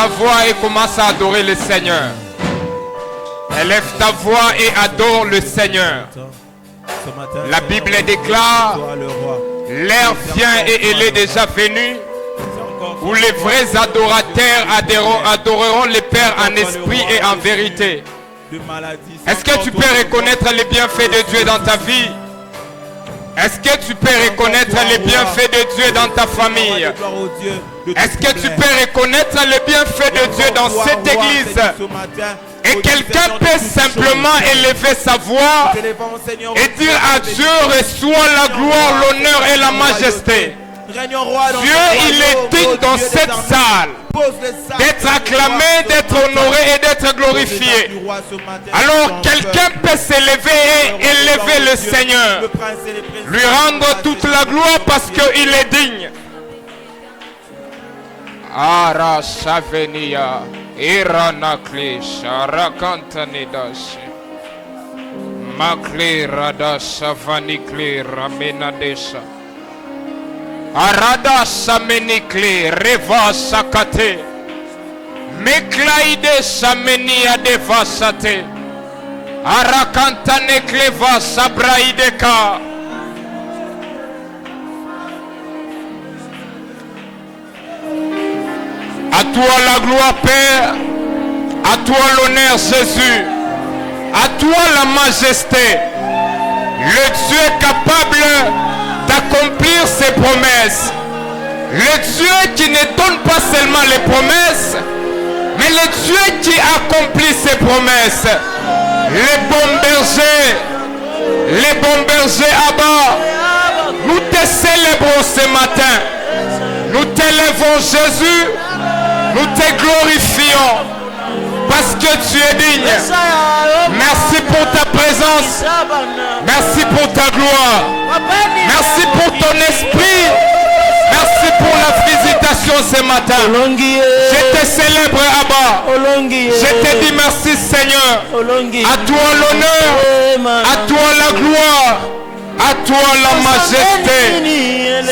ta voix et commence à adorer le Seigneur. Élève ta voix et adore le Seigneur. La Bible déclare, l'heure vient et elle est déjà venue, où les vrais adorateurs adoreront le Père en esprit et en vérité. Est-ce que tu peux reconnaître les bienfaits de Dieu dans ta vie? Est-ce que tu peux reconnaître les bienfaits de Dieu dans ta famille? Est-ce que tu peux reconnaître les bienfaits de Dieu dans cette église? Et quelqu'un peut simplement élever sa voix et dire à Dieu, reçois la gloire, l'honneur et la majesté. Dieu, il est digne dans cette salle d'être acclamé, d'être honoré et d'être glorifié. Alors quelqu'un peut s'élever et élever le Seigneur, lui rendre toute la gloire parce qu'il est digne. Ara Shavenia, Iranakli, Sharakantanidash, Makli Rada Shavanikli, Ramenadesha, Arada Shamenikli, Reva Sakate, Meklaide Shamenia Devasate, Arakantanekleva Sabraideka. À toi la gloire, Père. À toi l'honneur, Jésus. À toi la majesté. Le Dieu capable d'accomplir ses promesses. Le Dieu qui ne donne pas seulement les promesses, mais le Dieu qui accomplit ses promesses. Les bons bergers Abba, nous te célébrons ce matin. Nous t'élèvons, Jésus. Nous te glorifions parce que tu es digne. Merci pour ta présence. Merci pour ta gloire. Merci pour ton esprit. Merci pour la visitation ce matin. Je te célèbre, Abba. Je te dis merci, Seigneur. À toi l'honneur. À toi la gloire. À toi la majesté.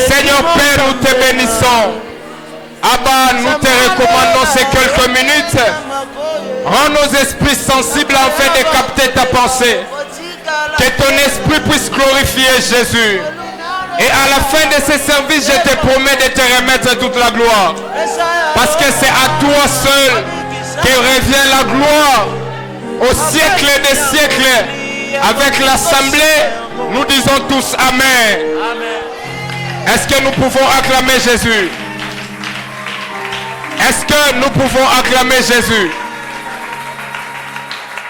Seigneur Père, nous te bénissons. Abba, nous te recommandons ces quelques minutes. Rends nos esprits sensibles afin de capter ta pensée. Que ton esprit puisse glorifier Jésus. Et à la fin de ce service, je te promets de te remettre toute la gloire. Parce que c'est à toi seul que revient la gloire. Au siècle des siècles, avec l'assemblée, nous disons tous Amen. Est-ce que nous pouvons acclamer Jésus? Est-ce que nous pouvons acclamer Jésus?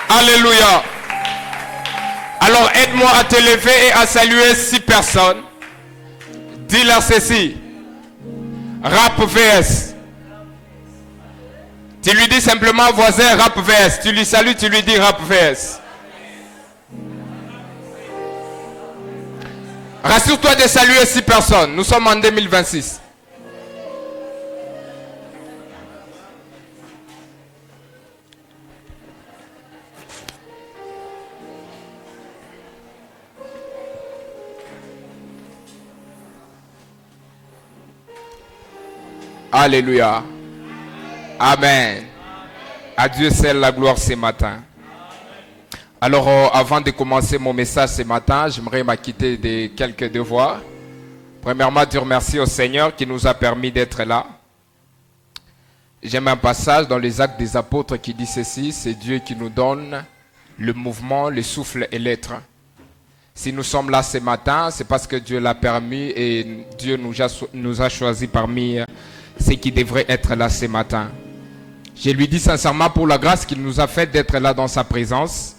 Alléluia. Alors aide-moi à te lever et à saluer 6 personnes. Dis-leur ceci. Rap VS. Tu lui dis simplement voisin Rap VS. Tu lui salues, tu lui dis Rap VS. Rassure-toi de saluer 6 personnes. Nous sommes en 2026. Alléluia. Amen. À Dieu seul la gloire ce matin. Alors, avant de commencer mon message ce matin, j'aimerais m'acquitter de quelques devoirs. Premièrement, Dieu remercie au Seigneur qui nous a permis d'être là. J'aime un passage dans les Actes des Apôtres qui dit ceci: c'est Dieu qui nous donne le mouvement, le souffle et l'être. Si nous sommes là ce matin, c'est parce que Dieu l'a permis et Dieu nous a choisis parmi ceux qui devraient être là ce matin. Je lui dis sincèrement pour la grâce qu'il nous a fait d'être là dans sa présence.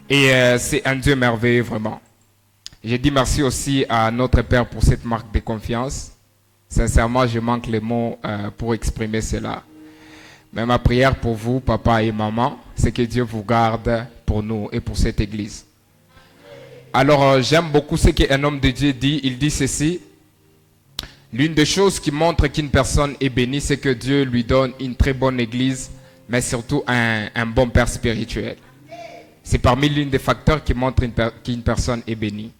Et c'est un Dieu merveilleux vraiment. Je dis merci aussi à notre Père pour cette marque de confiance. Sincèrement, je manque les mots pour exprimer cela. Mais ma prière pour vous, papa et maman, c'est que Dieu vous garde pour nous et pour cette église. Alors, j'aime beaucoup ce qu'un homme de Dieu dit. Il dit ceci: l'une des choses qui montre qu'une personne est bénie, c'est que Dieu lui donne une très bonne église, mais surtout un bon père spirituel. C'est parmi l'un des facteurs qui montrent qu'une personne est bénie.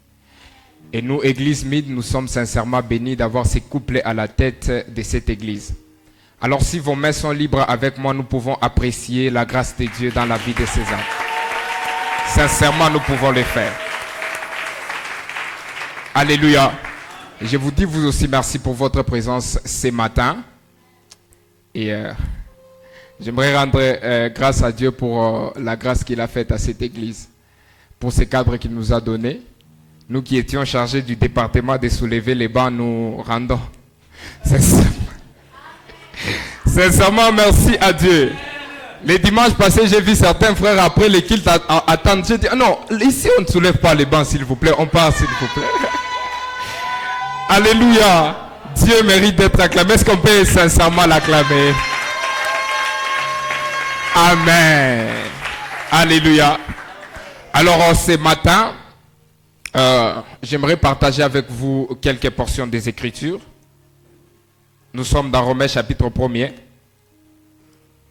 Et nous, Église Mid, nous sommes sincèrement bénis d'avoir ces couples à la tête de cette église. Alors si vos mains sont libres avec moi, nous pouvons apprécier la grâce de Dieu dans la vie de ces hommes. Sincèrement, nous pouvons le faire. Alléluia. Je vous dis vous aussi merci pour votre présence ce matin. Et j'aimerais rendre grâce à Dieu pour la grâce qu'il a faite à cette église. Pour ces cadres qu'il nous a donnés. Nous qui étions chargés du département de soulever les bancs, nous rendons. Sincèrement, merci à Dieu. Les dimanches passés, j'ai vu certains frères après les cultes attendre. J'ai dit, non, ici on ne soulève pas les bancs, s'il vous plaît. On part, s'il vous plaît. Alléluia. Dieu mérite d'être acclamé. Est-ce qu'on peut sincèrement l'acclamer? Amen. Alléluia. Alors, ce matin, j'aimerais partager avec vous quelques portions des Écritures. Nous sommes dans Romains chapitre 1er.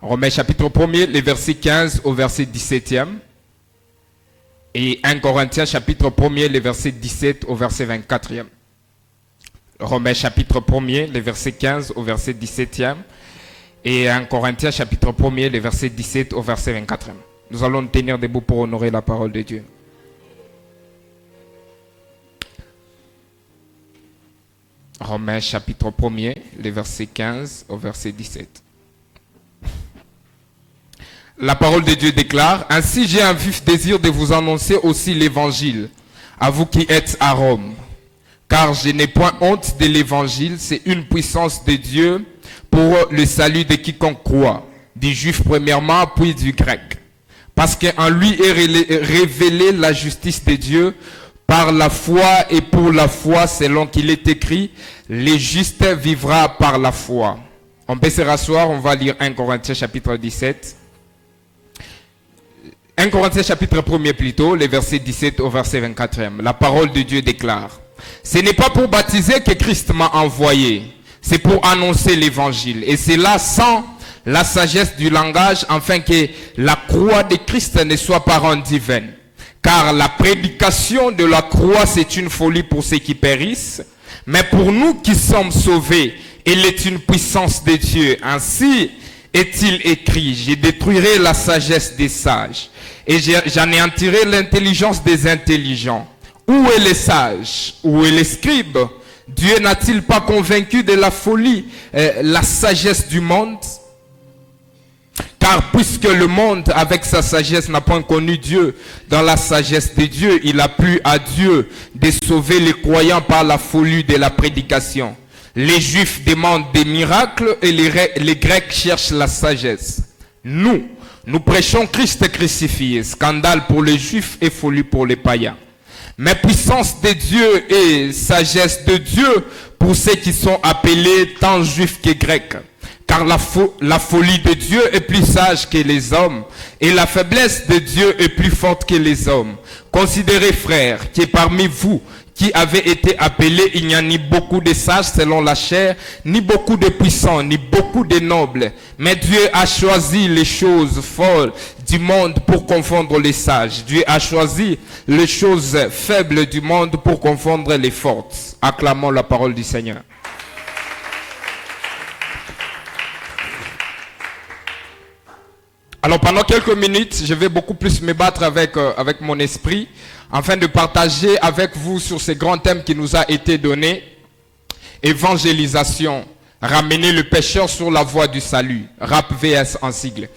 Romains chapitre 1er, les versets 15 au verset 17e. Et 1 Corinthiens chapitre 1er, les versets 17 au verset 24e. Romains chapitre 1er, les versets 15 au verset 17e. Et 1 Corinthiens chapitre 1er, les versets 17 au verset 24e. Nous allons nous tenir debout pour honorer la parole de Dieu. Romains chapitre 1er, les versets 15 au verset 17. La parole de Dieu déclare, « Ainsi j'ai un vif désir de vous annoncer aussi l'évangile, à vous qui êtes à Rome. Car je n'ai point honte de l'évangile, c'est une puissance de Dieu pour le salut de quiconque croit, du juif premièrement, puis du grec. Parce qu'en lui est révélée la justice de Dieu, par la foi et pour la foi, selon qu'il est écrit, les justes vivra par la foi. » On peut se rasseoir, on va lire 1 Corinthiens chapitre 17. 1 Corinthiens chapitre 1er plutôt, les versets 17 au verset 24e. La parole de Dieu déclare, « Ce n'est pas pour baptiser que Christ m'a envoyé, c'est pour annoncer l'évangile. Et c'est là sans la sagesse du langage, afin que la croix de Christ ne soit pas rendue vaine. Car la prédication de la croix, c'est une folie pour ceux qui périssent. Mais pour nous qui sommes sauvés, elle est une puissance de Dieu. Ainsi est-il écrit, je détruirai la sagesse des sages et j'anéantirai l'intelligence des intelligents. Où est le sage? Où est le scribe? Dieu n'a-t-il pas convaincu de la folie, la sagesse du monde? Car puisque le monde, avec sa sagesse, n'a point connu Dieu, dans la sagesse de Dieu, il a plu à Dieu de sauver les croyants par la folie de la prédication. Les Juifs demandent des miracles et les Grecs cherchent la sagesse. Nous prêchons Christ crucifié, scandale pour les Juifs et folie pour les païens. Mais puissance de Dieu et sagesse de Dieu pour ceux qui sont appelés tant Juifs que Grecs. Car la folie de Dieu est plus sage que les hommes, et la faiblesse de Dieu est plus forte que les hommes. Considérez, frères, que parmi vous qui avez été appelés, il n'y a ni beaucoup de sages selon la chair, ni beaucoup de puissants, ni beaucoup de nobles. Mais Dieu a choisi les choses folles du monde pour confondre les sages. Dieu a choisi les choses faibles du monde pour confondre les fortes. Acclamons la parole du Seigneur. Alors pendant quelques minutes, je vais beaucoup plus me battre avec mon esprit afin de partager avec vous sur ces grands thèmes qui nous a été donné. Évangélisation, ramener le pécheur sur la voie du salut, RAP-VS en sigle.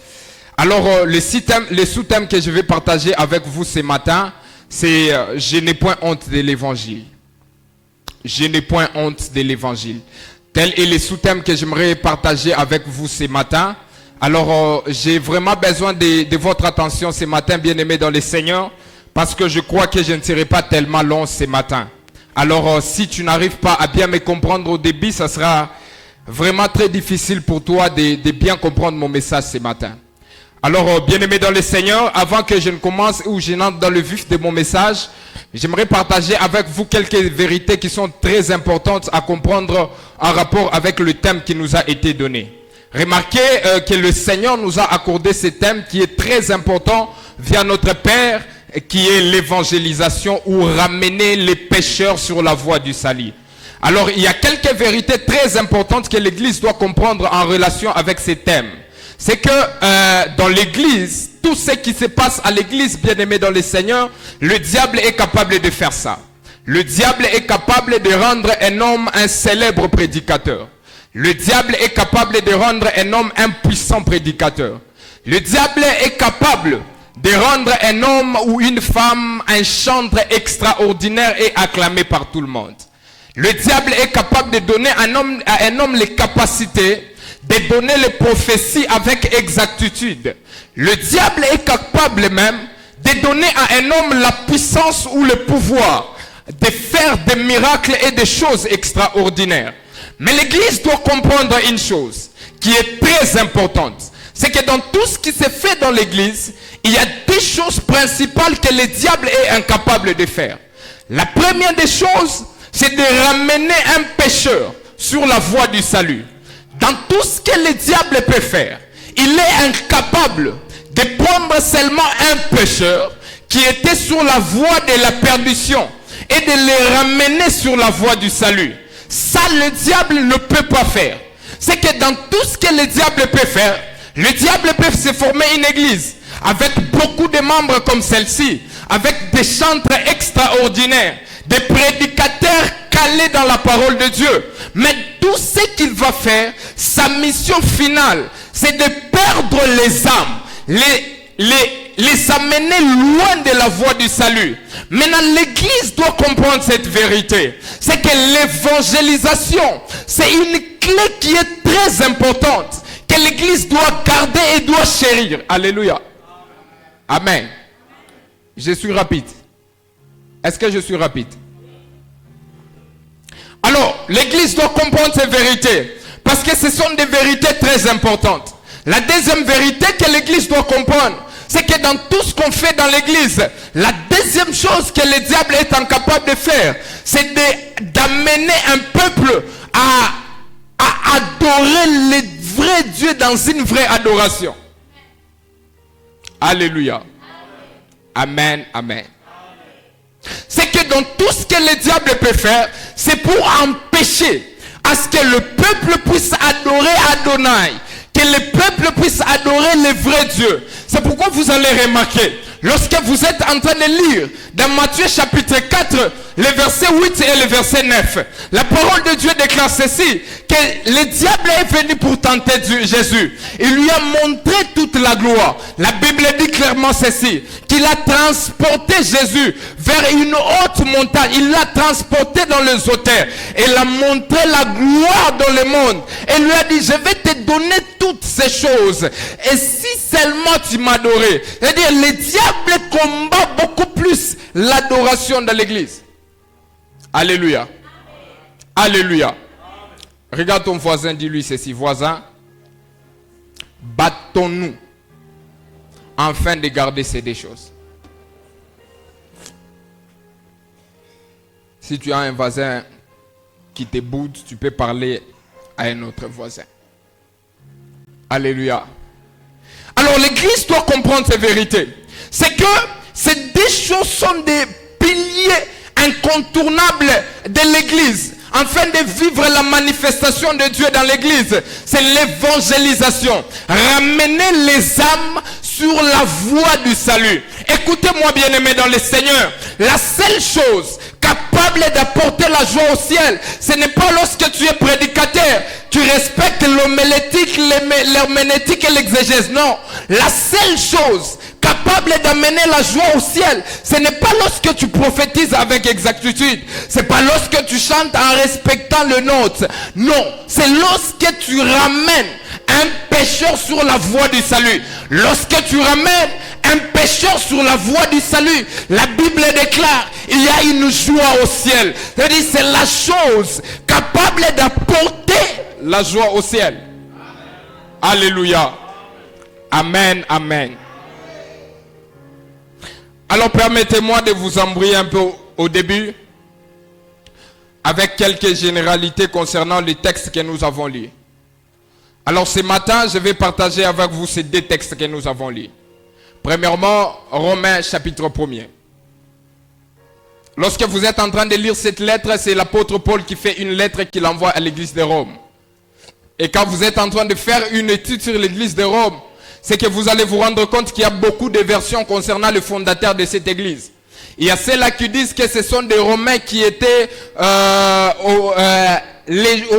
Alors les sous-thèmes que je vais partager avec vous ce matin, c'est je n'ai point honte de l'évangile. Je n'ai point honte de l'évangile. Tel est le sous-thème que j'aimerais partager avec vous ce matin. Alors, j'ai vraiment besoin de votre attention ce matin, bien-aimés dans le Seigneur, parce que je crois que je ne serai pas tellement long ce matin. Alors, si tu n'arrives pas à bien me comprendre au début, ça sera vraiment très difficile pour toi de bien comprendre mon message ce matin. Alors, bien-aimés dans le Seigneur, avant que je ne commence ou je n'entre dans le vif de mon message, j'aimerais partager avec vous quelques vérités qui sont très importantes à comprendre en rapport avec le thème qui nous a été donné. Remarquez que le Seigneur nous a accordé ce thème qui est très important via notre Père, qui est l'évangélisation ou ramener les pécheurs sur la voie du salut. Alors, il y a quelques vérités très importantes que l'Église doit comprendre en relation avec ces thèmes. C'est que dans l'Église, tout ce qui se passe à l'Église, bien-aimée dans le Seigneur, le diable est capable de faire ça. Le diable est capable de rendre un homme un célèbre prédicateur. Le diable est capable de rendre un homme un puissant prédicateur. Le diable est capable de rendre un homme ou une femme un chantre extraordinaire et acclamé par tout le monde. Le diable est capable de donner à un homme les capacités de donner les prophéties avec exactitude. Le diable est capable même de donner à un homme la puissance ou le pouvoir de faire des miracles et des choses extraordinaires. Mais l'Église doit comprendre une chose qui est très importante. C'est que dans tout ce qui se fait dans l'Église, il y a deux choses principales que le diable est incapable de faire. La première des choses, c'est de ramener un pécheur sur la voie du salut. Dans tout ce que le diable peut faire, il est incapable de prendre seulement un pécheur qui était sur la voie de la perdition et de le ramener sur la voie du salut. Ça, le diable ne peut pas faire. C'est que dans tout ce que le diable peut faire, le diable peut se former une église avec beaucoup de membres comme celle-ci, avec des chantres extraordinaires, des prédicateurs calés dans la parole de Dieu. Mais tout ce qu'il va faire, sa mission finale, c'est de perdre les âmes, les amener loin de la voie du salut. Maintenant, l'Église doit comprendre cette vérité. C'est que l'évangélisation, c'est une clé qui est très importante, que l'Église doit garder et doit chérir. Alléluia. Amen. Je suis rapide. Est-ce que je suis rapide? Alors, l'Église doit comprendre ces vérités, parce que ce sont des vérités très importantes. La deuxième vérité que l'Église doit comprendre, c'est que dans tout ce qu'on fait dans l'Église, la deuxième chose que le diable est incapable de faire, c'est d'amener un peuple à adorer le vrai Dieu dans une vraie adoration. Alléluia. Amen, amen. C'est que dans tout ce que le diable peut faire, c'est pour empêcher à ce que le peuple puisse adorer Adonai, que le peuple puisse adorer le vrai Dieu. C'est pourquoi vous allez remarquer, lorsque vous êtes en train de lire dans Matthieu chapitre 4, le verset 8 et le verset 9, la parole de Dieu déclare ceci, que le diable est venu pour tenter Jésus. Il lui a montré toute la gloire. La Bible dit clairement ceci, qu'il a transporté Jésus vers une haute montagne. Il l'a transporté dans les hauteurs. Et il a montré la gloire dans le monde. Et lui a dit, je vais te donner toutes ces choses. Et si seulement tu m'adorais. C'est-à-dire, le diable combat beaucoup plus l'adoration dans l'église. Alléluia. Alléluia. Regarde ton voisin, dis-lui ceci. Voisin, battons-nous afin de garder ces deux choses. Si tu as un voisin qui te boude, tu peux parler à un autre voisin. Alléluia. Alors l'église doit comprendre ces vérités. C'est que ces deux choses sont des piliers incontournables de l'église. Afin de vivre la manifestation de Dieu dans l'église, c'est l'évangélisation. Ramener les âmes sur la voie du salut. Écoutez-moi bien aimés dans le Seigneur. La seule chose capable d'apporter la joie au ciel, ce n'est pas lorsque tu es prédicateur, tu respectes l'homilétique, l'herméneutique et l'exégèse. Non. La seule chose capable d'amener la joie au ciel, ce n'est pas lorsque tu prophétises avec exactitude. C'est pas lorsque tu chantes en respectant le nôtre. Non. C'est lorsque tu ramènes un pécheur sur la voie du salut. Lorsque tu ramènes un pécheur sur la voie du salut, la Bible déclare, il y a une joie au ciel. C'est-à-dire, c'est la chose capable d'apporter la joie au ciel. Amen. Alléluia. Amen, amen. Alors permettez-moi de vous embrouiller un peu au début avec quelques généralités concernant les textes que nous avons lus. Alors ce matin, je vais partager avec vous ces deux textes que nous avons lus. Premièrement, Romains chapitre 1er. Lorsque vous êtes en train de lire cette lettre, c'est l'apôtre Paul qui fait une lettre qu'il envoie à l'église de Rome. Et quand vous êtes en train de faire une étude sur l'église de Rome, c'est que vous allez vous rendre compte qu'il y a beaucoup de versions concernant le fondateur de cette église. Il y a ceux-là qui disent que ce sont des Romains qui étaient au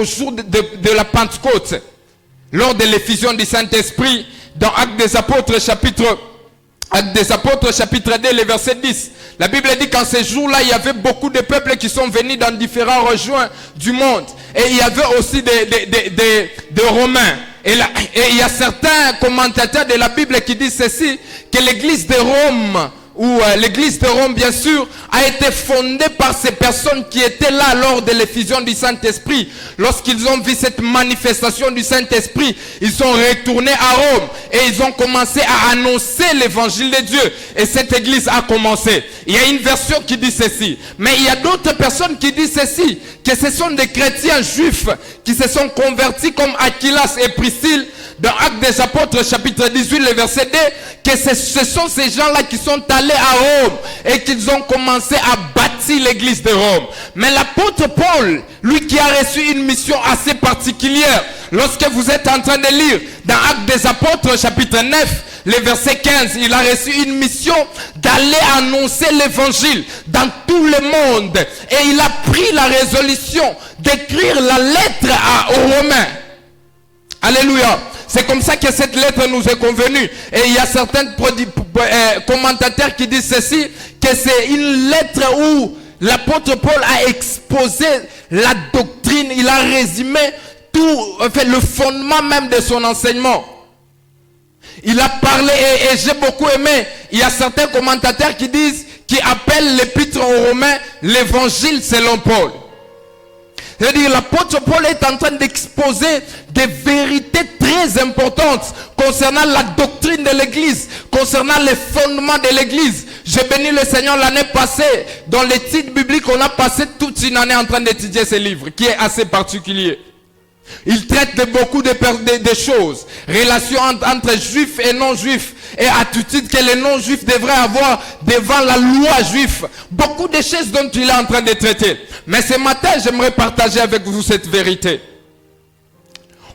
jour de la Pentecôte, lors de l'effusion du Saint-Esprit, dans Actes des Apôtres chapitre 2, le verset 10. La Bible dit qu'en ces jours-là, il y avait beaucoup de peuples qui sont venus dans différents régions du monde. Et il y avait aussi des Romains. Et il y a certains commentateurs de la Bible qui disent ceci, que l'église de Rome, ou l'église de Rome bien sûr, a été fondée par ces personnes qui étaient là lors de l'effusion du Saint-Esprit. Lorsqu'ils ont vu cette manifestation du Saint-Esprit, ils sont retournés à Rome et ils ont commencé à annoncer l'évangile de Dieu. Et cette église a commencé. Il y a une version qui dit ceci, mais il y a d'autres personnes qui disent ceci, que ce sont des chrétiens juifs qui se sont convertis comme Aquilas et Priscille, dans Actes des Apôtres chapitre 18, le verset 2, que ce sont ces gens-là qui sont allés à Rome et qu'ils ont commencé à bâtir l'église de Rome. Mais l'apôtre Paul, lui qui a reçu une mission assez particulière, lorsque vous êtes en train de lire dans Actes des Apôtres chapitre 9, le verset 15, il a reçu une mission d'aller annoncer l'évangile dans tout le monde. Et il a pris la résolution d'écrire la lettre aux Romains. Alléluia. C'est comme ça que cette lettre nous est convenue. Et il y a certains commentateurs qui disent ceci, que c'est une lettre où l'apôtre Paul a exposé la doctrine, il a résumé tout, le fondement même de son enseignement. Il a parlé, et j'ai beaucoup aimé, il y a certains commentateurs qui appellent l'épître aux Romains l'évangile selon Paul. C'est-à-dire l'apôtre Paul est en train d'exposer des vérités très importantes concernant la doctrine de l'église, concernant les fondements de l'église. J'ai béni le Seigneur l'année passée, dans l'étude biblique, on a passé toute une année en train d'étudier ce livre, qui est assez particulier. Il traite de beaucoup de choses, relations entre juifs et non-juifs, et attitude que les non-juifs devraient avoir devant la loi juive. Beaucoup de choses dont il est en train de traiter. Mais ce matin, j'aimerais partager avec vous cette vérité.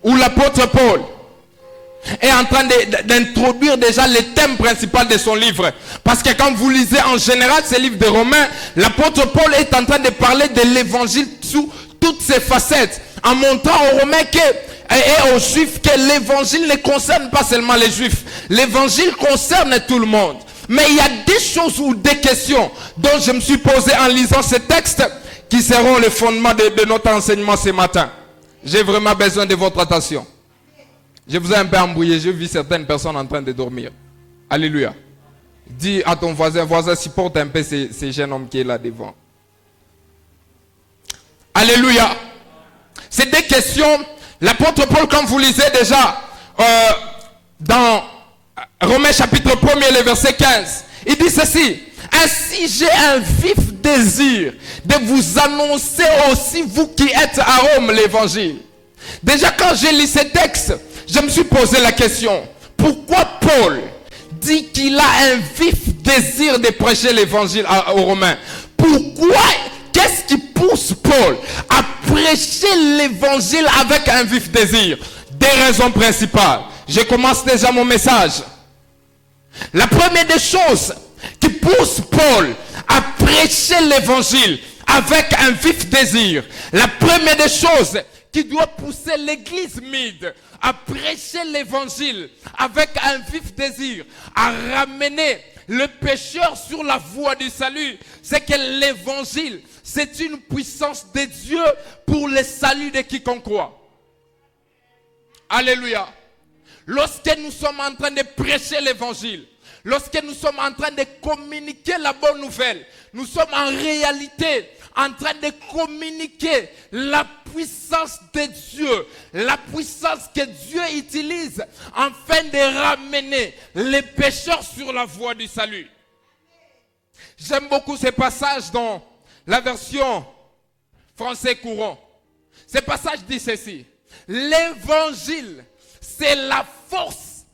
Où l'apôtre Paul est en train d'introduire déjà le thème principal de son livre. Parce que quand vous lisez en général ce livre de Romains, l'apôtre Paul est en train de parler de l'évangile sous toutes ses facettes, en montrant aux Romains et aux Juifs que l'évangile ne concerne pas seulement les Juifs. L'évangile concerne tout le monde. Mais il y a des choses ou des questions dont je me suis posé en lisant ce texte qui seront le fondement de notre enseignement ce matin. J'ai vraiment besoin de votre attention. Je vous ai un peu embrouillé. J'ai vu certaines personnes en train de dormir. Alléluia. Dis à ton voisin, supporte un peu ces jeunes hommes qui est là devant. Alléluia. C'est des questions. L'apôtre Paul, comme vous lisez déjà dans Romains chapitre 1er, le verset 15, il dit ceci. Ainsi j'ai un vif désir de vous annoncer aussi, vous qui êtes à Rome, l'évangile. Déjà quand j'ai lu ces textes, je me suis posé la question. Pourquoi Paul dit qu'il a un vif désir de prêcher l'évangile aux Romains? Pourquoi? Qu'est-ce qui pousse Paul à prêcher l'évangile avec un vif désir? Des raisons principales. Je commence déjà mon message. La première des choses qui pousse Paul à prêcher l'évangile avec un vif désir, la première des choses qui doit pousser l'église Mide à prêcher l'évangile avec un vif désir, à ramener le pécheur sur la voie du salut, c'est que l'évangile, c'est une puissance de Dieu pour le salut de quiconque croit. Alléluia. Lorsque nous sommes en train de prêcher l'évangile, lorsque nous sommes en train de communiquer la bonne nouvelle, nous sommes en réalité en train de communiquer la puissance de Dieu, la puissance que Dieu utilise afin de ramener les pécheurs sur la voie du salut. J'aime beaucoup ce passage dans la version français courant. Ce passage dit ceci. L'évangile, c'est la force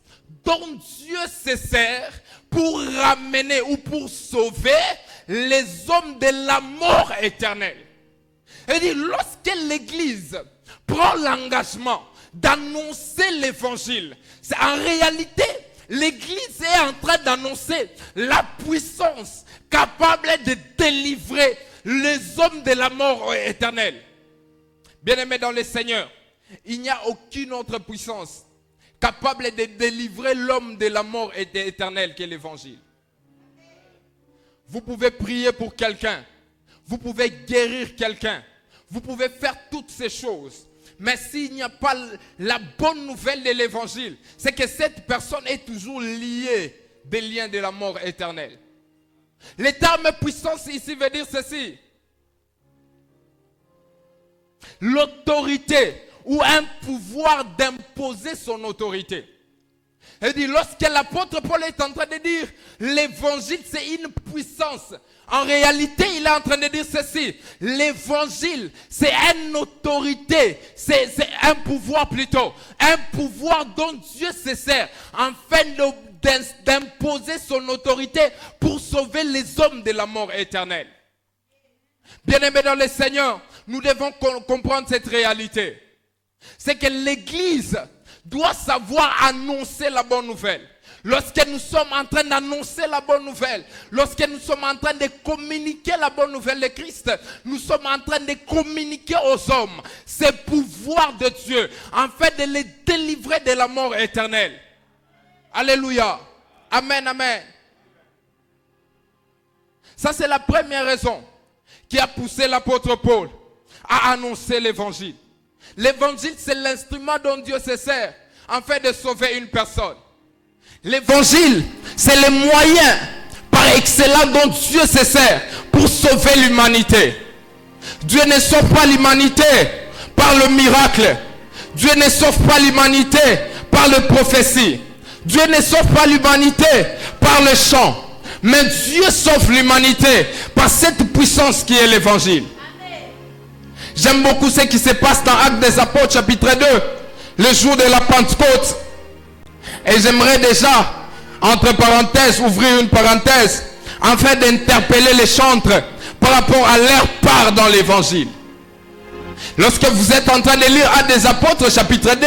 dont Dieu se sert pour ramener ou pour sauver les hommes de la mort éternelle. Il dit, lorsque l'Église prend l'engagement d'annoncer l'évangile, c'est en réalité, l'Église est en train d'annoncer la puissance capable de délivrer les hommes de la mort éternelle. Bien-aimés dans le Seigneur, il n'y a aucune autre puissance capable de délivrer l'homme de la mort éternelle que l'évangile. Vous pouvez prier pour quelqu'un, vous pouvez guérir quelqu'un, vous pouvez faire toutes ces choses. Mais s'il n'y a pas la bonne nouvelle de l'évangile, c'est que cette personne est toujours liée des liens de la mort éternelle. Le terme puissance ici veut dire ceci. L'autorité ou un pouvoir d'imposer son autorité. Il dit, lorsque l'apôtre Paul est en train de dire l'évangile c'est une puissance, en réalité il est en train de dire ceci. L'évangile c'est une autorité, c'est un pouvoir plutôt, un pouvoir dont Dieu se sert afin d'imposer son autorité pour sauver les hommes de la mort éternelle. Bien-aimés dans le Seigneur, nous devons comprendre cette réalité. C'est que l'Église doit savoir annoncer la bonne nouvelle. Lorsque nous sommes en train d'annoncer la bonne nouvelle, lorsque nous sommes en train de communiquer la bonne nouvelle de Christ, nous sommes en train de communiquer aux hommes ce pouvoir de Dieu, afin de les délivrer de la mort éternelle. Alléluia. Amen, amen. Ça, c'est la première raison qui a poussé l'apôtre Paul à annoncer l'évangile. L'évangile, c'est l'instrument dont Dieu se sert afin de sauver une personne. L'évangile, c'est le moyen par excellence dont Dieu se sert pour sauver l'humanité. Dieu ne sauve pas l'humanité par le miracle. Dieu ne sauve pas l'humanité par la prophétie. Dieu ne sauve pas l'humanité par le chant. Mais Dieu sauve l'humanité par cette puissance qui est l'évangile. J'aime beaucoup ce qui se passe dans Actes des Apôtres chapitre 2, le jour de la Pentecôte. Et j'aimerais déjà, entre parenthèses, ouvrir une parenthèse, afin d'interpeller les chantres par rapport à leur part dans l'évangile. Lorsque vous êtes en train de lire Actes des Apôtres chapitre 2,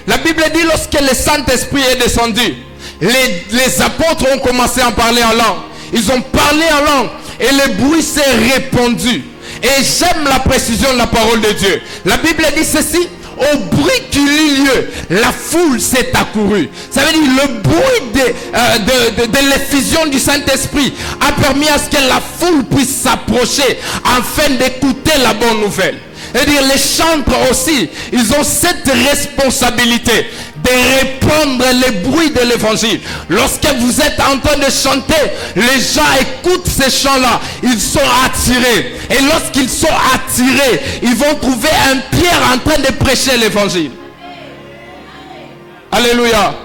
la Bible dit lorsque le Saint-Esprit est descendu, les apôtres ont commencé à parler en langue. Ils ont parlé en langue et le bruit s'est répandu. Et j'aime la précision de la parole de Dieu. La Bible dit ceci. Au bruit qui eut lieu, la foule s'est accourue. Ça veut dire le bruit de l'effusion du Saint-Esprit a permis à ce que la foule puisse s'approcher afin d'écouter la bonne nouvelle. C'est-à-dire les chantres aussi, ils ont cette responsabilité de répandre les bruits de l'évangile. Lorsque vous êtes en train de chanter, les gens écoutent ces chants-là, ils sont attirés. Et lorsqu'ils sont attirés, ils vont trouver un Pierre en train de prêcher l'évangile. Alléluia.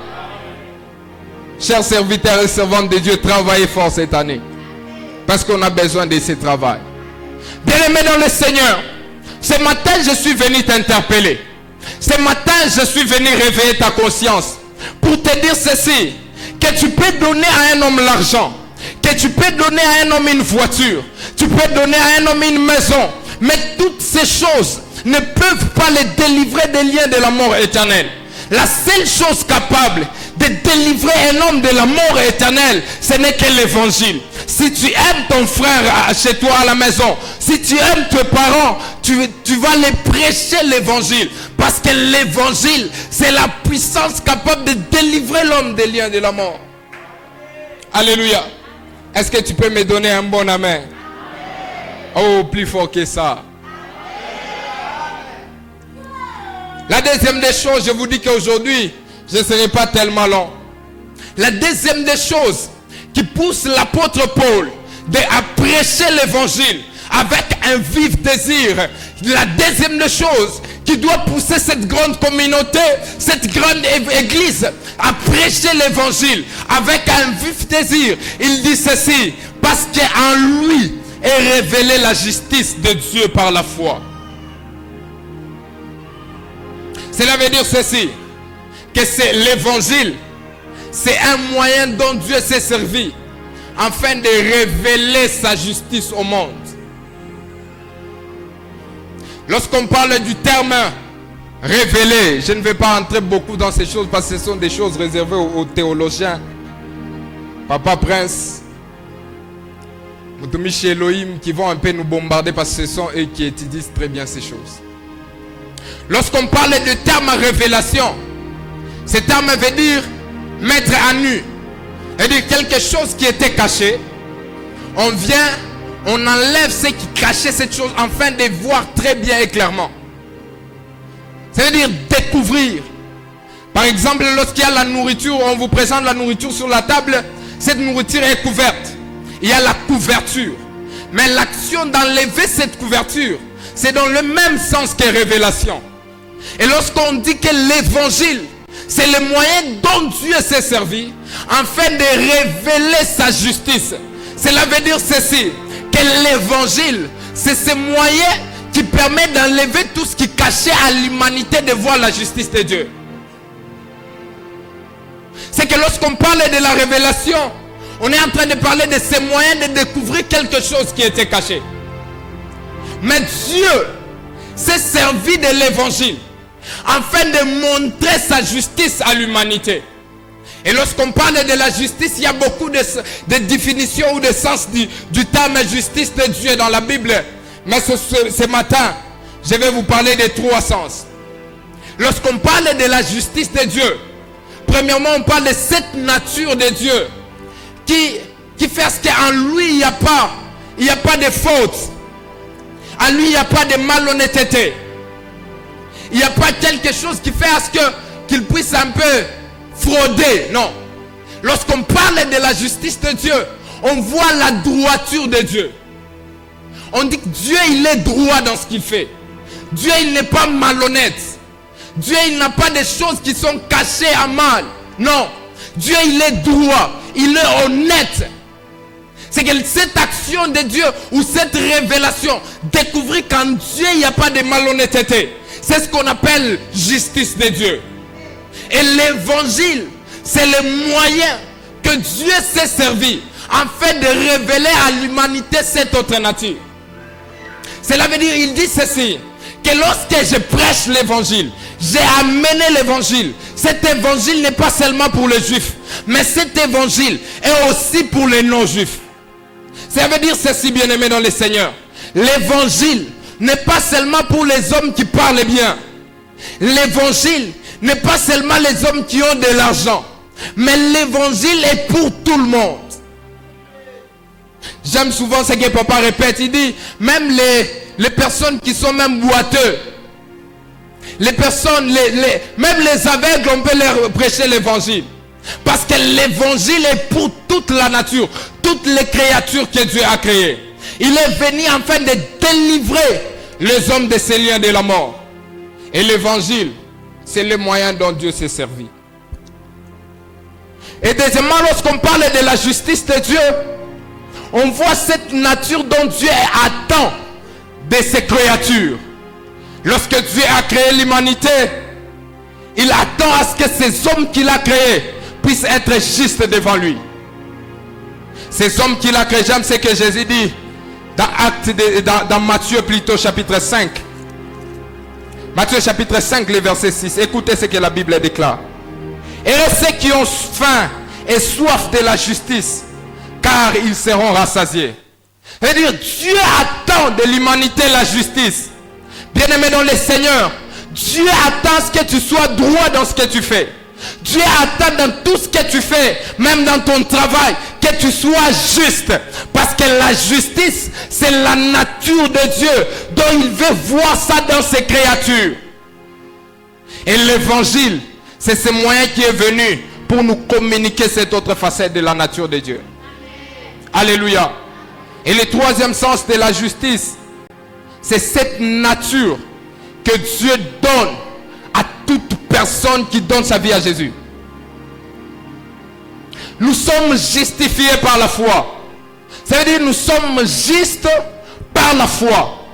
Chers serviteurs et servantes de Dieu, travaillez fort cette année. Parce qu'on a besoin de ce travail. Bien-aimés dans le Seigneur, ce matin, je suis venu t'interpeller. Ce matin, je suis venu réveiller ta conscience pour te dire ceci, que tu peux donner à un homme l'argent, que tu peux donner à un homme une voiture, tu peux donner à un homme une maison, mais toutes ces choses ne peuvent pas les délivrer des liens de la mort éternelle. La seule chose capable de délivrer un homme de la mort éternelle, ce n'est que l'évangile. Si tu aimes ton frère chez toi à la maison, si tu aimes tes parents, tu vas les prêcher l'évangile. Parce que l'évangile, c'est la puissance capable de délivrer l'homme des liens de la mort. Alléluia. Est-ce que tu peux me donner un bon amen? Oh, plus fort que ça. La deuxième des choses, je vous dis qu'aujourd'hui, je ne serai pas tellement long. La deuxième des choses qui pousse l'apôtre Paul à prêcher l'évangile avec un vif désir. La deuxième des choses qui doit pousser cette grande communauté, cette grande église à prêcher l'évangile avec un vif désir. Il dit ceci, parce qu'en lui est révélée la justice de Dieu par la foi. Cela veut dire ceci, que c'est l'évangile, c'est un moyen dont Dieu s'est servi afin de révéler sa justice au monde. Lorsqu'on parle du terme révéler, je ne vais pas entrer beaucoup dans ces choses parce que ce sont des choses réservées aux théologiens. Papa Prince, Moutoumi Elohim, qui vont un peu nous bombarder parce que ce sont eux qui étudient très bien ces choses. Lorsqu'on parle du terme révélation, ce terme veut dire mettre à nu. C'est-à-dire quelque chose qui était caché. On vient, on enlève ce qui cachait cette chose afin de voir très bien et clairement. C'est-à-dire découvrir. Par exemple, lorsqu'il y a la nourriture, on vous présente la nourriture sur la table, cette nourriture est couverte. Il y a la couverture. Mais l'action d'enlever cette couverture, c'est dans le même sens que révélation. Et lorsqu'on dit que l'évangile, c'est le moyen dont Dieu s'est servi afin de révéler sa justice. Cela veut dire ceci, que l'évangile, c'est ce moyen qui permet d'enlever tout ce qui cachait à l'humanité de voir la justice de Dieu. C'est que lorsqu'on parle de la révélation, on est en train de parler de ces moyens de découvrir quelque chose qui était caché. Mais Dieu s'est servi de l'évangile afin de montrer sa justice à l'humanité. Et lorsqu'on parle de la justice, il y a beaucoup de définitions ou de sens du terme justice de Dieu dans la Bible. Mais ce matin, je vais vous parler de trois sens. Lorsqu'on parle de la justice de Dieu, premièrement, on parle de cette nature de Dieu qui fait ce qu'en lui, il n'y a pas de faute. En lui, il n'y a pas de malhonnêteté. Il n'y a pas quelque chose qui fait à ce qu'il puisse un peu frauder. Non. Lorsqu'on parle de la justice de Dieu, on voit la droiture de Dieu. On dit que Dieu, il est droit dans ce qu'il fait. Dieu, il n'est pas malhonnête. Dieu, il n'a pas des choses qui sont cachées à mal. Non. Dieu, il est droit. Il est honnête. C'est que cette action de Dieu ou cette révélation, découvrir qu'en Dieu, il n'y a pas de malhonnêteté. C'est ce qu'on appelle justice de Dieu. Et l'évangile, c'est le moyen que Dieu s'est servi afin de révéler à l'humanité cette autre nature. Cela veut dire, il dit ceci, que lorsque je prêche l'évangile, j'ai amené l'évangile. Cet évangile n'est pas seulement pour les juifs, mais cet évangile est aussi pour les non-juifs. Ça veut dire ceci, bien-aimés dans le Seigneur. L'évangile n'est pas seulement pour les hommes qui parlent bien. L'évangile n'est pas seulement les hommes qui ont de l'argent, mais l'évangile est pour tout le monde. J'aime souvent ce que papa répète. Il dit, même les personnes qui sont même boiteux, les personnes, même les aveugles, on peut leur prêcher l'évangile. Parce que l'évangile est pour toute la nature, toutes les créatures que Dieu a créées. Il est venu afin de délivrer les hommes de ces liens de la mort. Et l'évangile, c'est le moyen dont Dieu s'est servi. Et deuxièmement, lorsqu'on parle de la justice de Dieu, on voit cette nature dont Dieu attend de ses créatures. Lorsque Dieu a créé l'humanité, il attend à ce que ces hommes qu'il a créés puissent être justes devant lui. Ces hommes qu'il a créés, j'aime ce que Jésus dit dans Matthieu plutôt chapitre 5. Matthieu chapitre 5, le verset 6. Écoutez ce que la Bible déclare. Et ceux qui ont faim et soif de la justice, car ils seront rassasiés. C'est-à-dire, Dieu attend de l'humanité la justice. Bien-aimé dans le Seigneur, Dieu attend ce que tu sois droit dans ce que tu fais. Dieu attend dans tout ce que tu fais, même dans ton travail, que tu sois juste. Parce que la justice, c'est la nature de Dieu, dont il veut voir ça dans ses créatures. Et l'évangile, c'est ce moyen qui est venu pour nous communiquer cette autre facette de la nature de Dieu. Alléluia. Et le troisième sens de la justice, c'est cette nature que Dieu donne à toute personne qui donne sa vie à Jésus. Nous sommes justifiés par la foi. Ça veut dire nous sommes justes par la foi.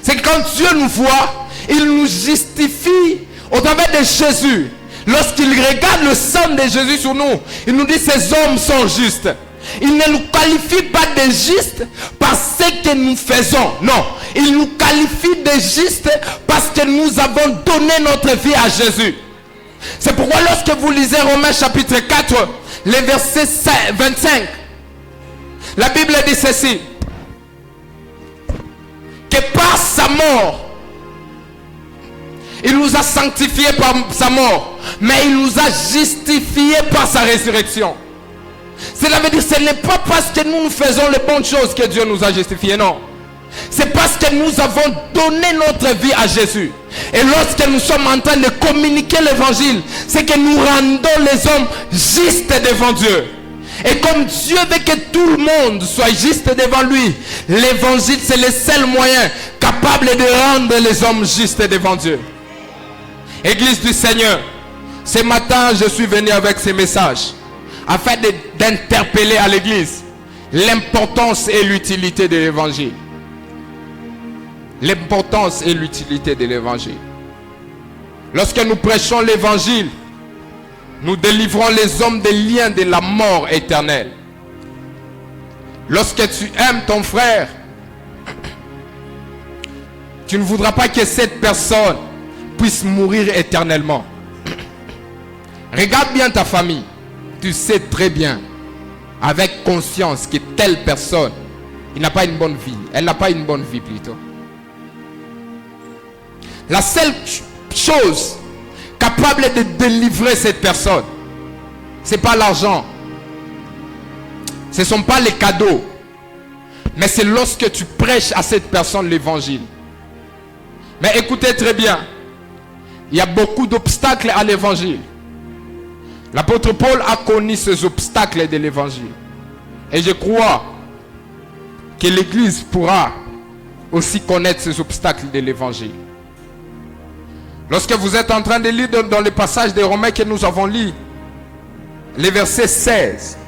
C'est que quand Dieu nous voit, il nous justifie au travers de Jésus. Lorsqu'il regarde le sang de Jésus sur nous, il nous dit ces hommes sont justes. Il ne nous qualifie pas de justes parce que nous faisons. Non, il nous qualifie de justes parce que nous avons donné notre vie à Jésus. C'est pourquoi lorsque vous lisez Romains chapitre 4, les versets 25, la Bible dit ceci, que par sa mort, il nous a sanctifiés par sa mort, mais il nous a justifiés par sa résurrection. Cela veut dire que ce n'est pas parce que nous faisons les bonnes choses que Dieu nous a justifiés, non. C'est parce que nous avons donné notre vie à Jésus. Et lorsque nous sommes en train de communiquer l'évangile, c'est que nous rendons les hommes justes devant Dieu. Et comme Dieu veut que tout le monde soit juste devant lui, l'évangile c'est le seul moyen capable de rendre les hommes justes devant Dieu. Église du Seigneur, ce matin je suis venu avec ces messages afin d'interpeller à l'église l'importance et l'utilité de l'évangile. L'importance et l'utilité de l'évangile. Lorsque nous prêchons l'évangile, nous délivrons les hommes des liens de la mort éternelle. Lorsque tu aimes ton frère, tu ne voudras pas que cette personne puisse mourir éternellement. Regarde bien ta famille. Tu sais très bien, avec conscience, que telle personne, il n'a pas une bonne vie. Elle n'a pas une bonne vie plutôt. La seule chose capable de délivrer cette personne, ce n'est pas l'argent. Ce ne sont pas les cadeaux. Mais c'est lorsque tu prêches à cette personne l'évangile. Mais écoutez très bien. Il y a beaucoup d'obstacles à l'évangile. L'apôtre Paul a connu ces obstacles de l'évangile. Et je crois que l'église pourra aussi connaître ces obstacles de l'évangile. Lorsque vous êtes en train de lire dans le passage des Romains que nous avons lu, les versets 16,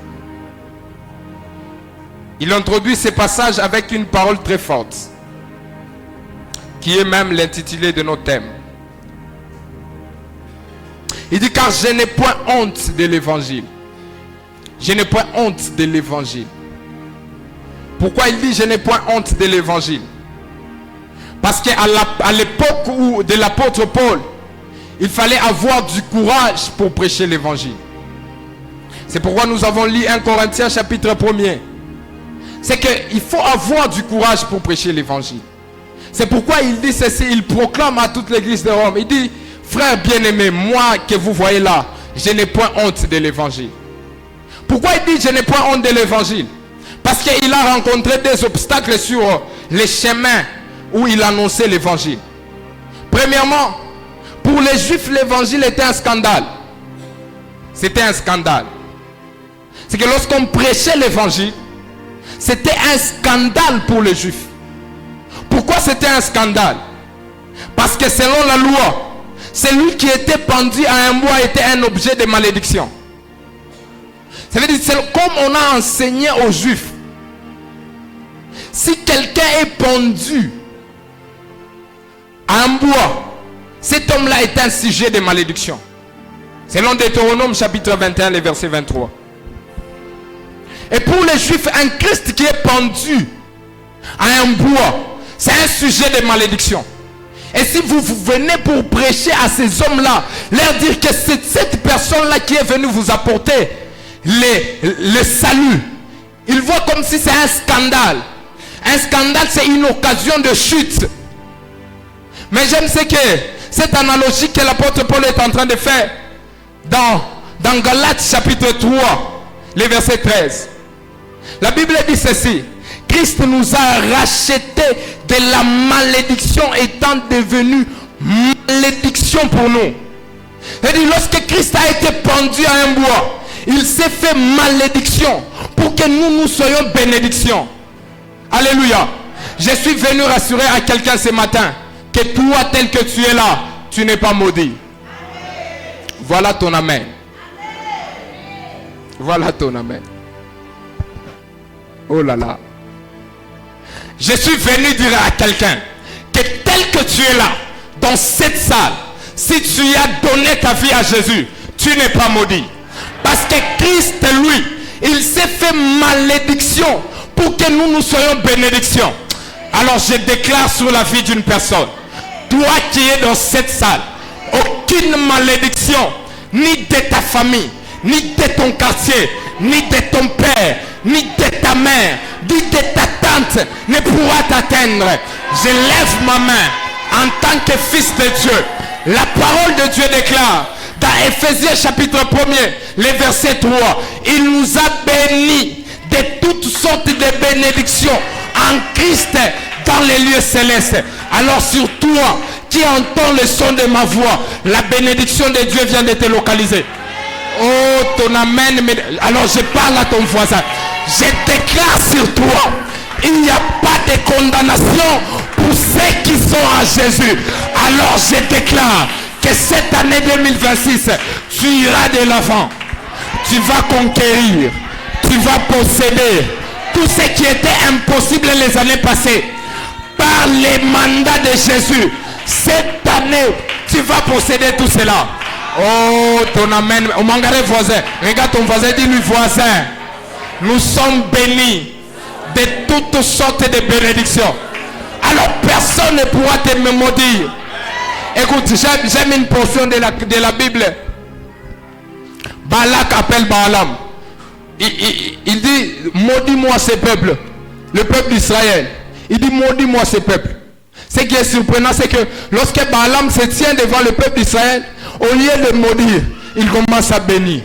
il introduit ces passages avec une parole très forte, qui est même l'intitulé de nos thèmes. Il dit, car je n'ai point honte de l'évangile. Je n'ai point honte de l'évangile. Pourquoi il dit je n'ai point honte de l'évangile? Parce qu'à l'époque de l'apôtre Paul, il fallait avoir du courage pour prêcher l'évangile. C'est pourquoi nous avons lu 1 Corinthiens chapitre 1er. C'est qu'il faut avoir du courage pour prêcher l'évangile. C'est pourquoi il dit ceci, il proclame à toute l'église de Rome. Il dit, frères bien-aimés, moi que vous voyez là, je n'ai point honte de l'évangile. Pourquoi il dit je n'ai point honte de l'évangile? Parce qu'il a rencontré des obstacles sur les chemins où il annonçait l'évangile. Premièrement, pour les juifs, l'évangile était un scandale. C'était un scandale. C'est que lorsqu'on prêchait l'évangile, c'était un scandale pour les juifs. Pourquoi c'était un scandale? Parce que selon la loi, celui qui était pendu à un bois était un objet de malédiction. Ça veut dire, comme on a enseigné aux juifs, si quelqu'un est pendu à un bois, cet homme-là est un sujet de malédiction. Selon Deutéronome chapitre 21, le verset 23. Et pour les juifs, un Christ qui est pendu à un bois, c'est un sujet de malédiction. Et si vous venez pour prêcher à ces hommes-là, leur dire que c'est cette personne-là qui est venue vous apporter le salut, ils voient comme si c'est un scandale. Un scandale, c'est une occasion de chute. Mais j'aime ce que cette analogie que l'apôtre Paul est en train de faire dans Galates chapitre 3, le verset 13. La Bible dit ceci: Christ nous a rachetés de la malédiction étant devenu malédiction pour nous. C'est-à-dire, lorsque Christ a été pendu à un bois, il s'est fait malédiction pour que nous soyons bénédiction. Alléluia. Je suis venu rassurer à quelqu'un ce matin que toi tel que tu es là, tu n'es pas maudit. Voilà ton amen. Voilà ton amen. Oh là là. Je suis venu dire à quelqu'un que tel que tu es là, dans cette salle, si tu as donné ta vie à Jésus, tu n'es pas maudit. Parce que Christ, lui, il s'est fait malédiction pour que nous soyons bénédictions. Alors je déclare sur la vie d'une personne, toi qui es dans cette salle, aucune malédiction, ni de ta famille, ni de ton quartier, ni de ton père, ni de ta mère, ni de ta tante ne pourra t'atteindre. Je lève ma main en tant que fils de Dieu. La parole de Dieu déclare dans Éphésiens chapitre 1er, le verset 3, il nous a bénis de toutes sortes de bénédictions en Christ dans les lieux célestes. Alors sur toi qui entends le son de ma voix, la bénédiction de Dieu vient de te localiser. Oh, ton amen. Alors je parle à ton voisin. Je déclare sur toi, il n'y a pas de condamnation pour ceux qui sont à Jésus. Alors je déclare que cette année 2026, tu iras de l'avant. Tu vas conquérir. Tu vas posséder tout ce qui était impossible les années passées. Par les mandats de Jésus, cette année, tu vas posséder tout cela. Oh, ton amen. Au mangare voisin, regarde ton voisin, dis-lui voisin, nous sommes bénis de toutes sortes de bénédictions. Alors personne ne pourra te maudire. Écoute, j'aime une portion de la Bible. Balak appelle Balaam. Il dit, maudis-moi ce peuple, le peuple d'Israël. Il dit, maudis-moi ce peuple. Ce qui est surprenant, c'est que lorsque Balaam se tient devant le peuple d'Israël, au lieu de maudire, il commence à bénir.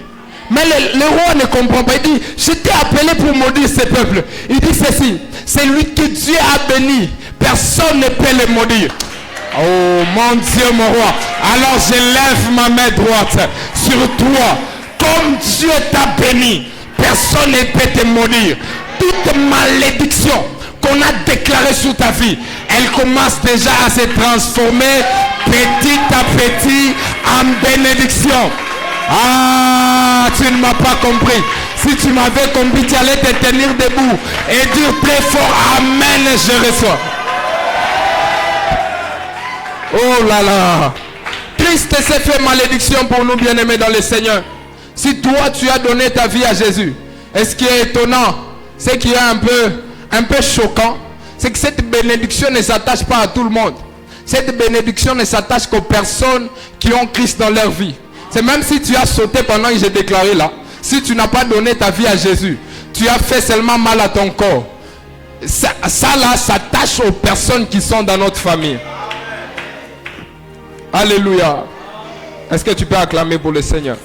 Mais le roi ne comprend pas. Il dit, je t'ai appelé pour maudire ce peuple. Il dit ceci, c'est lui que Dieu a béni. Personne ne peut le maudire. Oh mon Dieu, mon roi. Alors je lève ma main droite sur toi. Comme Dieu t'a béni, personne ne peut te maudire. Toute malédiction qu'on a déclarée sur ta vie, elle commence déjà à se transformer petit à petit en bénédiction. Ah, tu ne m'as pas compris. Si tu m'avais compris, tu allais te tenir debout et dire très fort, Amen, je reçois. Oh là là. Christ s'est fait malédiction pour nous, bien-aimés dans le Seigneur. Si toi, tu as donné ta vie à Jésus, et ce qui est étonnant, ce qui est un peu choquant, c'est que cette bénédiction ne s'attache pas à tout le monde. Cette bénédiction ne s'attache qu'aux personnes qui ont Christ dans leur vie. C'est même si tu as sauté pendant que j'ai déclaré là, si tu n'as pas donné ta vie à Jésus, tu as fait seulement mal à ton corps. Ça là, s'attache aux personnes qui sont dans notre famille. Alléluia. Est-ce que tu peux acclamer pour le Seigneur?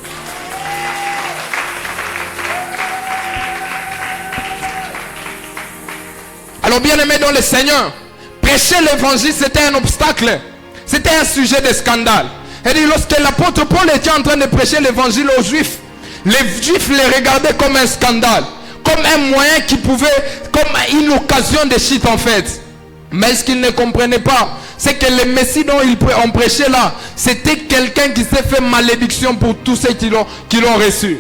Alors bien aimé dans le Seigneur, prêcher l'évangile c'était un obstacle. C'était un sujet de scandale. Et dit, lorsque l'apôtre Paul était en train de prêcher l'évangile aux Juifs, les Juifs les regardaient comme un scandale, comme un moyen qui pouvait, comme une occasion de chute en fait. Mais ce qu'ils ne comprenaient pas, c'est que le Messie dont ils ont prêché là, c'était quelqu'un qui s'est fait malédiction pour tous ceux qui l'ont reçu.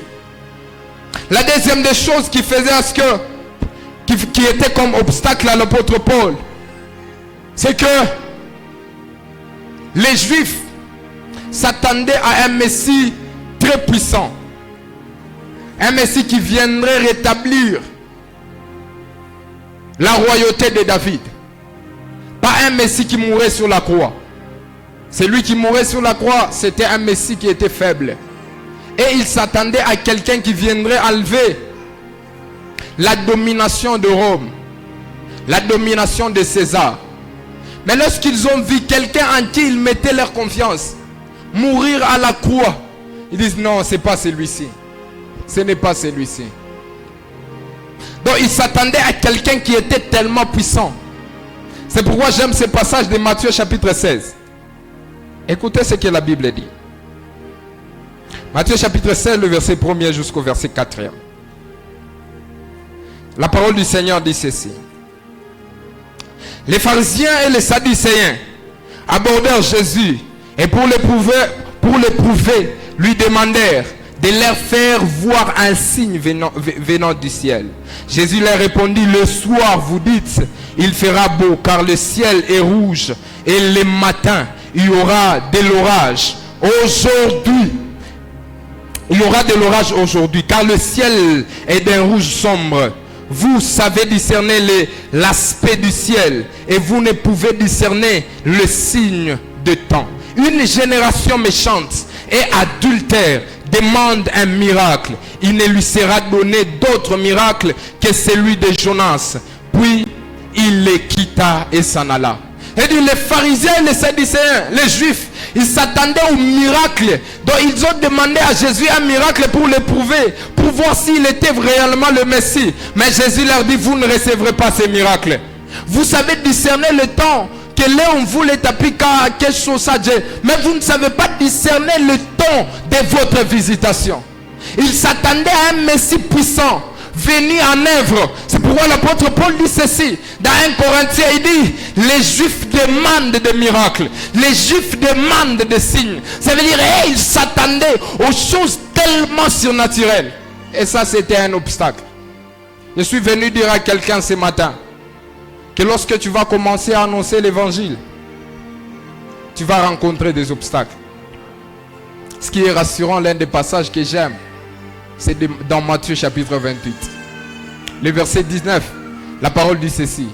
La deuxième des choses qui faisait à ce que, qui était comme obstacle à l'apôtre Paul, c'est que les Juifs s'attendaient à un Messie très puissant. Un Messie qui viendrait rétablir la royauté de David. Pas un Messie qui mourrait sur la croix. Celui qui mourait sur la croix, c'était un Messie qui était faible. Et il s'attendait à quelqu'un qui viendrait enlever la domination de Rome, la domination de César. Mais lorsqu'ils ont vu quelqu'un en qui ils mettaient leur confiance mourir à la croix, ils disent non, c'est pas celui-ci. Ce n'est pas celui-ci. Donc ils s'attendaient à quelqu'un qui était tellement puissant. C'est pourquoi j'aime ce passage de Matthieu chapitre 16. Écoutez ce que la Bible dit. Matthieu chapitre 16, le verset 1er jusqu'au verset 4e. La parole du Seigneur dit ceci. Les pharisiens et les sadducéens abordèrent Jésus et pour l'éprouver, lui demandèrent de leur faire voir un signe venant du ciel. Jésus leur répondit, le soir vous dites, il fera beau car le ciel est rouge et le matin il y aura de l'orage aujourd'hui. Il y aura de l'orage aujourd'hui, car le ciel est d'un rouge sombre. Vous savez discerner l'aspect du ciel, et vous ne pouvez discerner le signe de temps. Une génération méchante et adultère demande un miracle. Il ne lui sera donné d'autre miracle que celui de Jonas. Puis il les quitta et s'en alla. Et dit, les pharisiens, les sadducéens, les juifs, ils s'attendaient au miracle. Donc ils ont demandé à Jésus un miracle pour l'éprouver, pour voir s'il était réellement le Messie. Mais Jésus leur dit, vous ne recevrez pas ces miracles. Vous savez discerner le temps que là on voulait appliquer quelque chose à Dieu, mais vous ne savez pas discerner le temps de votre visitation. Ils s'attendaient à un Messie puissant, venu en œuvre. C'est pourquoi l'apôtre Paul dit ceci dans 1 Corinthiens, il dit, les juifs demandent des miracles, les juifs demandent des signes. Ça veut dire, ils s'attendaient aux choses tellement surnaturelles. Et ça, c'était un obstacle. Je suis venu dire à quelqu'un ce matin que lorsque tu vas commencer à annoncer l'évangile, tu vas rencontrer des obstacles. Ce qui est rassurant, l'un des passages que j'aime, c'est dans Matthieu chapitre 28. Le verset 19, la parole dit ceci.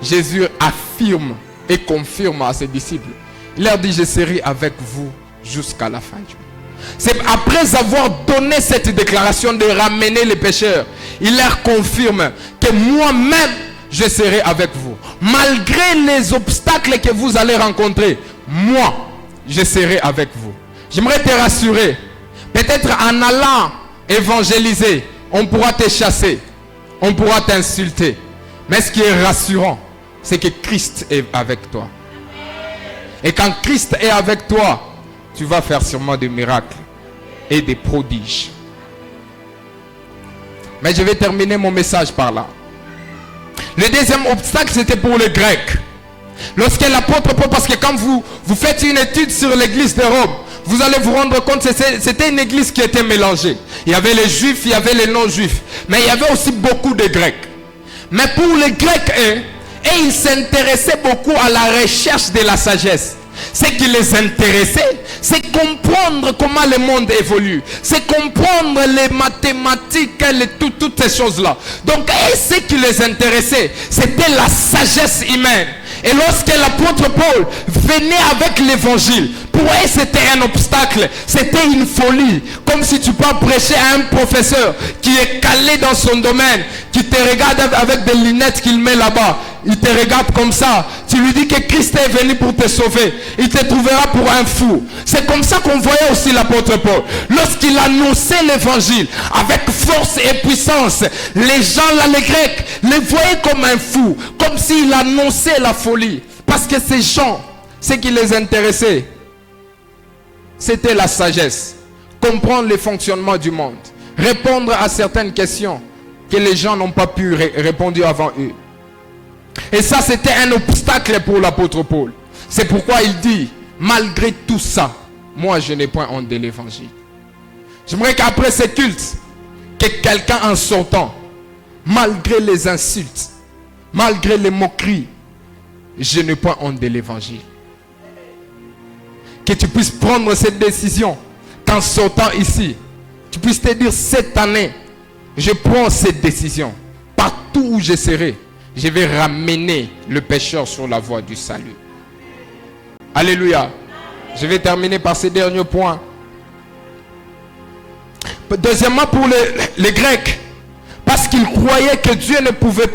Jésus affirme et confirme à ses disciples. Il leur dit, je serai avec vous jusqu'à la fin du monde. C'est après avoir donné cette déclaration de ramener les pécheurs, il leur confirme que moi-même, je serai avec vous. Malgré les obstacles que vous allez rencontrer, moi, je serai avec vous. J'aimerais te rassurer. Peut-être en allant évangéliser, on pourra te chasser, on pourra t'insulter. Mais ce qui est rassurant, c'est que Christ est avec toi. Et quand Christ est avec toi, tu vas faire sûrement des miracles et des prodiges. Mais je vais terminer mon message par là. Le deuxième obstacle, c'était pour les Grecs. Lorsque l'apôtre Paul, parce que quand vous faites une étude sur l'église de Rome, vous allez vous rendre compte que c'était une église qui était mélangée. Il y avait les juifs, il y avait les non-juifs. Mais il y avait aussi beaucoup de Grecs. Mais pour les Grecs, ils s'intéressaient beaucoup à la recherche de la sagesse. Ce qui les intéressait, c'est comprendre comment le monde évolue. C'est comprendre les mathématiques, toutes ces choses-là. Donc, ce qui les intéressait, c'était la sagesse humaine. Et lorsque l'apôtre Paul venait avec l'évangile, pour eux c'était un obstacle, c'était une folie. Comme si tu peux prêcher à un professeur qui est calé dans son domaine, qui te regarde avec des lunettes qu'il met là-bas. Il te regarde comme ça. Tu lui dis que Christ est venu pour te sauver. Il te trouvera pour un fou. C'est comme ça qu'on voyait aussi l'apôtre Paul. Lorsqu'il annonçait l'évangile avec force et puissance, les gens là, les Grecs, les voyaient comme un fou. Comme s'il annonçait la folie. Parce que ces gens, ce qui les intéressait, c'était la sagesse. Comprendre le fonctionnement du monde. Répondre à certaines questions que les gens n'ont pas pu répondre avant eux. Et ça, c'était un obstacle pour l'apôtre Paul. C'est pourquoi il dit, malgré tout ça, moi, je n'ai point honte de l'évangile. J'aimerais qu'après ces cultes, que quelqu'un en sortant, malgré les insultes, malgré les moqueries, je n'ai point honte de l'évangile. Que tu puisses prendre cette décision, qu'en sortant ici, tu puisses te dire, cette année, je prends cette décision. Partout où je serai, je vais ramener le pécheur sur la voie du salut. Alléluia. Je vais terminer par ces derniers points. Deuxièmement, pour les Grecs, parce qu'ils croyaient que Dieu ne pouvait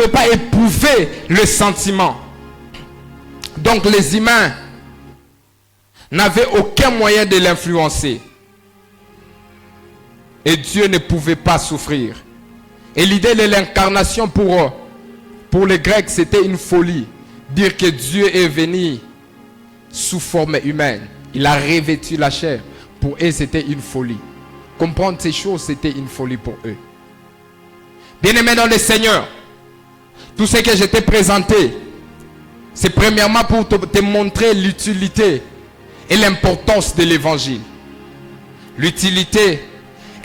pas éprouver le sentiment. Donc les humains n'avaient aucun moyen de l'influencer. Et Dieu ne pouvait pas souffrir. Et l'idée de l'incarnation pour les Grecs, c'était une folie. Dire que Dieu est venu sous forme humaine. Il a revêtu la chair. Pour eux, c'était une folie. Comprendre ces choses, c'était une folie pour eux. Bien-aimés dans le Seigneur, tout ce que je t'ai présenté, c'est premièrement pour te montrer l'utilité et l'importance de l'évangile. L'utilité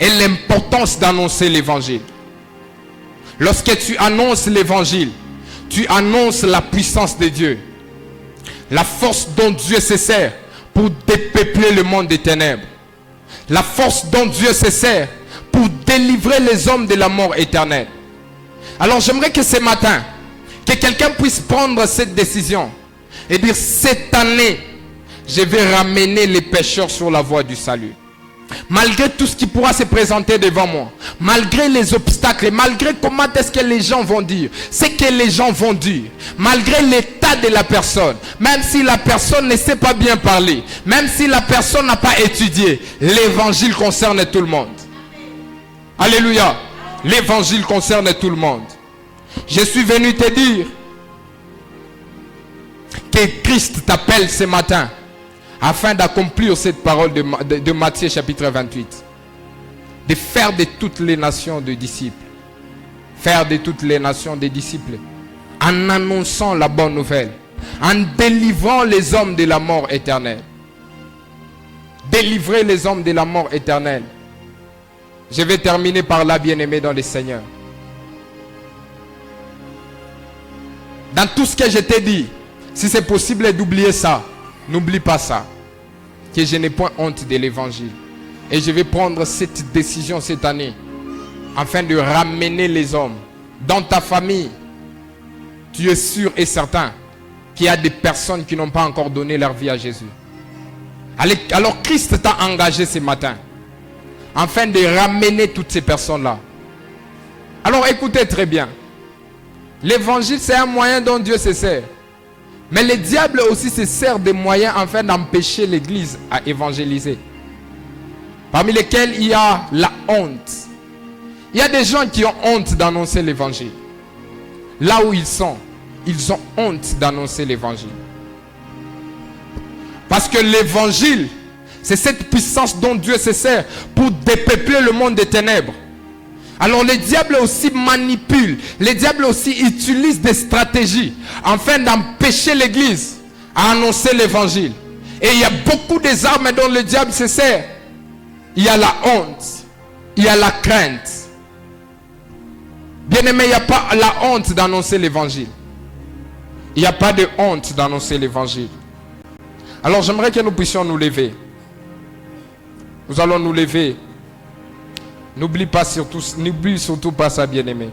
et l'importance d'annoncer l'évangile. Lorsque tu annonces l'évangile, tu annonces la puissance de Dieu. La force dont Dieu se sert pour dépeupler le monde des ténèbres. La force dont Dieu se sert pour délivrer les hommes de la mort éternelle. Alors j'aimerais que ce matin, que quelqu'un puisse prendre cette décision et dire, cette année, je vais ramener les pécheurs sur la voie du salut. Malgré tout ce qui pourra se présenter devant moi, malgré les obstacles, malgré comment est-ce que les gens vont dire, ce que les gens vont dire, malgré l'état de la personne, même si la personne ne sait pas bien parler, même si la personne n'a pas étudié, l'évangile concerne tout le monde. Alléluia. L'évangile concerne tout le monde. Je suis venu te dire que Christ t'appelle ce matin afin d'accomplir cette parole de Matthieu chapitre 28. De faire de toutes les nations des disciples. Faire de toutes les nations des disciples. En annonçant la bonne nouvelle. En délivrant les hommes de la mort éternelle. Délivrer les hommes de la mort éternelle. Je vais terminer par là, bien-aimé dans le Seigneur. Dans tout ce que je t'ai dit, si c'est possible d'oublier ça, n'oublie pas ça. Que je n'ai point honte de l'évangile. Et je vais prendre cette décision cette année. Afin de ramener les hommes. Dans ta famille, tu es sûr et certain qu'il y a des personnes qui n'ont pas encore donné leur vie à Jésus. Alors Christ t'a engagé ce matin. Afin de ramener toutes ces personnes-là. Alors écoutez très bien. L'évangile, c'est un moyen dont Dieu se sert. Mais le diable aussi se sert des moyens afin d'empêcher l'église à évangéliser. Parmi lesquels il y a la honte. Il y a des gens qui ont honte d'annoncer l'évangile. Là où ils sont, ils ont honte d'annoncer l'évangile. Parce que l'évangile, c'est cette puissance dont Dieu se sert pour dépeupler le monde des ténèbres. Alors le diable aussi manipule, le diable aussi utilise des stratégies afin d'empêcher l'église à annoncer l'évangile. Et il y a beaucoup des armes dont le diable se sert. Il y a la honte, il y a la crainte. Bien aimé, il n'y a pas la honte d'annoncer l'évangile. Il n'y a pas de honte d'annoncer l'évangile. Alors j'aimerais que nous puissions nous lever. Nous allons nous lever. N'oublie surtout pas ça, bien-aimé.